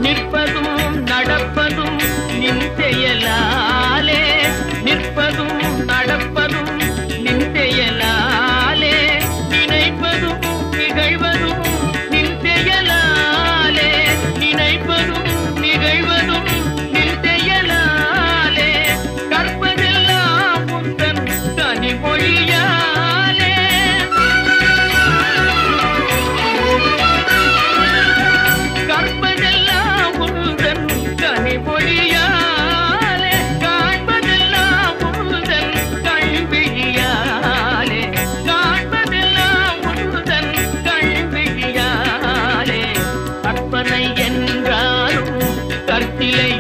நிற்பதும் நடப்பதும் நின் செயலாலே, நிற்பதும் நடப்பதும் நின் செயலாலே, நினைப்பதும் நிகழ்வதும் நின் செயலாலே, நினைப்பதும் நிகழ்வதும் நின் செயலாலே, கற்பதெல்லாம் உந்தன் கனிமொழியாலே, கற்பதெல்லாம் உந்தன் கனிமொழியாலே, காண்பதெல்லாம் உந்தன் கண்விழியாலே, காண்பதெல்லாம் உந்தன் கண்விழியாலே, கற்பனை என்றாலும் கற்பிலை